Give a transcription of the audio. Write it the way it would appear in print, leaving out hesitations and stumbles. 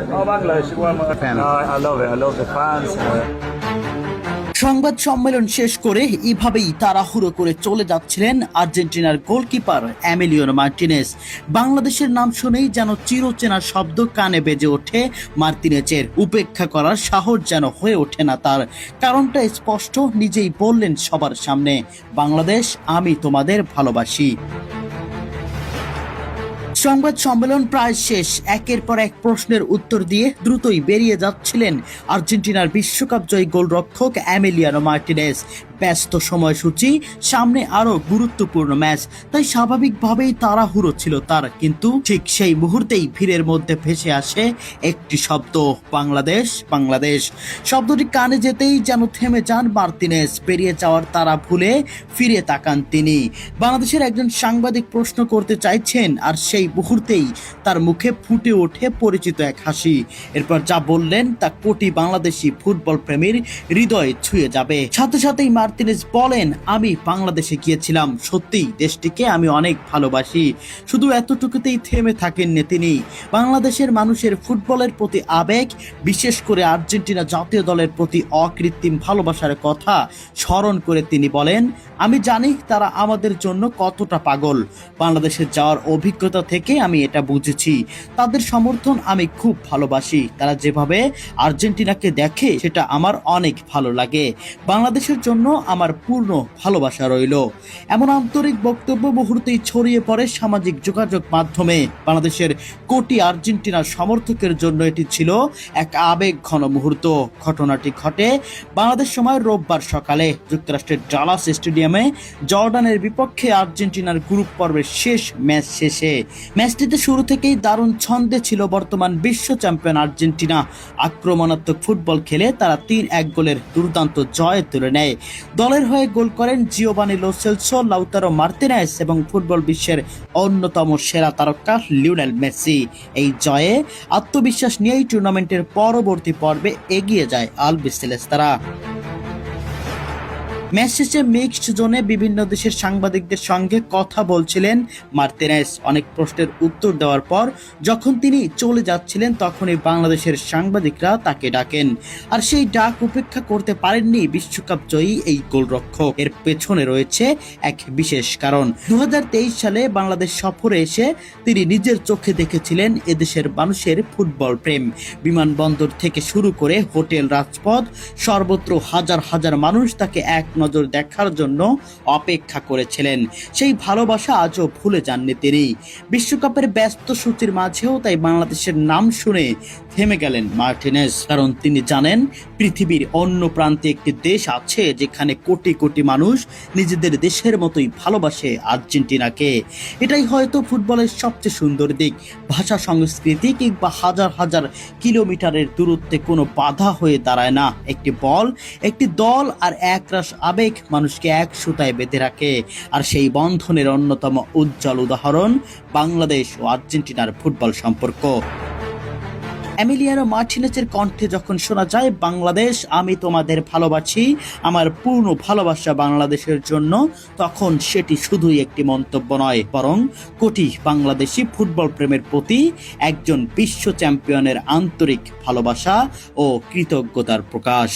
Oh, Bangladesh. Well, I'm a fan. I love it. I love the fans. সংবাদ সম্মেলন শেষ করে এভাবেই তাড়াহুড়ো করে চলে যাচ্ছিলেন আর্জেন্টিনার গোলকিপার এমিলিয়ানো মার্টিনেজ। বাংলাদেশের নাম শুনেই যেন চিরচেনা শব্দ কানে বেজে ওঠে মার্টিনেজের। উপেক্ষা করার সাহস যেন হয়ে ওঠে না তার। কারণটা স্পষ্ট, নিজেই বললেন সবার সামনে, বাংলাদেশ আমি তোমাদের ভালোবাসি। সংবাদ সম্মেলন প্রায় শেষ। একের পর এক প্রশ্নের উত্তর দিয়ে দ্রুতই বেরিয়ে যাচ্ছিলেন আর্জেন্টিনার বিশ্বকাপ জয়ী গোলরক্ষক এমিলিয়ানো মার্টিনেজ। ব্যস্ত সময়সূচি, সামনে আরো গুরুত্বপূর্ণ ম্যাচ, তাই স্বাভাবিকভাবেই তাড়াহুড়ো ছিল তার। কিন্তু ঠিক সেই মুহূর্তেই ভিড়ের মধ্যে ভেসে আসে একটি শব্দ, বাংলাদেশ বাংলাদেশ। শব্দটি কানে যেতেই যেন থেমে যান মার্টিনেজ। পেরিয়ে যাওয়ার তারা ভুলে ফিরে তাকান তিনি। বাংলাদেশের একজন সাংবাদিক প্রশ্ন করতে চাইছেন, আর সেই মুহূর্তেই তার মুখে ফুটে ওঠে পরিচিত এক হাসি। এরপর যা বললেন তা কোটি বাংলাদেশি ফুটবল প্রেমীর হৃদয়ে ছুঁয়ে যাবে। সাথে সাথেই মার্টিনেজ বলেন, আমি বাংলাদেশে গিয়েছিলাম, সত্যি দেশটিকে আমি অনেক ভালোবাসি। শুধু এতটুকুতেই থেমে থাকেননি তিনি। বাংলাদেশের মানুষের ফুটবলের প্রতি আবেগ, বিশেষ করে আর্জেন্টিনা জাতীয় দলের প্রতি অকৃত্রিম ভালোবাসার কথা স্মরণ করে তিনি বলেন, আমি জানি তারা আমাদের জন্য কতটা পাগল। বাংলাদেশে যাওয়ার অভিজ্ঞতা থেকে আমি এটা বুঝেছি, তাদের সমর্থন আমি খুব ভালোবাসি। তারা যেভাবে আর্জেন্টিনাকে দেখে সেটা আমার অনেক ভালো লাগে। বাংলাদেশের জন্য আমার পূর্ণ ভালোবাসা রইল। এমন আন্তরিক বক্তব্য মুহূর্তেই ছড়িয়ে পড়ে সামাজিক যোগাযোগ মাধ্যমে। বাংলাদেশের কোটি আর্জেন্টিনার সমর্থকের জন্য এটি ছিল এক আবেগ ঘন মুহূর্ত। ঘটনাটি ঘটে বাংলাদেশ সময় রোববার সকালে যুক্তরাষ্ট্রের ডালাস স্টেডিয়ামে জর্ডানের বিপক্ষে আর্জেন্টিনার গ্রুপ পর্বের শেষ ম্যাচ শেষে। ম্যাচটিতে শুরু থেকেই দারুণ ছন্দে ছিল বর্তমান বিশ্ব চ্যাম্পিয়ন আর্জেন্টিনা। আক্রমণাত্মক ফুটবল খেলে তারা 3-1 গোলের দুর্দান্ত জয় তুলে নেয়। দলের হয়ে গোল করেন Giovani Lo Celso, Lautaro Martinez এবং ফুটবল বিশ্বের অন্যতম সেরা তারকা লিওনেল মেসি। এই জয়ে আত্মবিশ্বাস নিয়েই টুর্নামেন্টের পরবর্তী পর্বে এগিয়ে যায় আলবিসেলেস্তারা। ম্যাচ শেষে মিক্সড জোনে বিভিন্ন দেশের সাংবাদিকদের সঙ্গে কথা বলছিলেন মার্টিনেজ। অনেক প্রশ্নের উত্তর দেওয়ার পর যখন তিনি চলে যাচ্ছিলেন, তখনই বাংলাদেশের সাংবাদিকরা তাকে ডাকেন। আর সেই ডাক উপেক্ষা করতে পারেননি বিশ্বকাপ জয়ী এই গোলরক্ষক। এর পেছনে রয়েছে এক বিশেষ কারণ। 2023 সালে বাংলাদেশ সফরে এসে তিনি নিজের চোখে দেখেছিলেন এদেশের মানুষের ফুটবল প্রেম। বিমানবন্দর থেকে শুরু করে হোটেল, রাজপথ, সর্বত্র হাজার হাজার মানুষ তাকে এক নজর দেখার জন্য অপেক্ষা করেছিলেন। সেই ভালোবাসা আজও ভুলে যাননি তিনি। বিশ্বকাপের ব্যস্ত সূচির মাঝেও তাই বাংলাদেশের নাম শুনে থেমে গেলেন মার্টিনেজ। কারণ তিনি জানেন পৃথিবীর অন্য প্রান্তে একটি দেশ আছে যেখানে কোটি কোটি মানুষ নিজেদের দেশের মতোই ভালোবাসে আর্জেন্টিনাকে। এটাই হয়তো ফুটবলের সবচেয়ে সুন্দর দিক। ভাষা, সংস্কৃতি কিংবা হাজার হাজার কিলোমিটারের দূরত্বে কোনো বাধা হয়ে দাঁড়ায় না। একটি বল, একটি দল আর একরাশ আবেগ মানুষকে এক সুতায় বেঁধে রাখে। আর সেই বন্ধনের অন্যতম উজ্জ্বল উদাহরণ বাংলাদেশ ও আর্জেন্টিনার ফুটবল সম্পর্ক। এমিলিয়ানো মার্টিনেজের কণ্ঠে যখন শোনা যায়, বাংলাদেশ আমি তোমাদের ভালোবাসি, আমার পূর্ণ ভালোবাসা বাংলাদেশের জন্য, তখন সেটি শুধুই একটি মন্তব্য নয়, বরং কোটি বাংলাদেশি ফুটবল প্রেমের প্রতি একজন বিশ্ব চ্যাম্পিয়নের আন্তরিক ভালোবাসা ও কৃতজ্ঞতার প্রকাশ।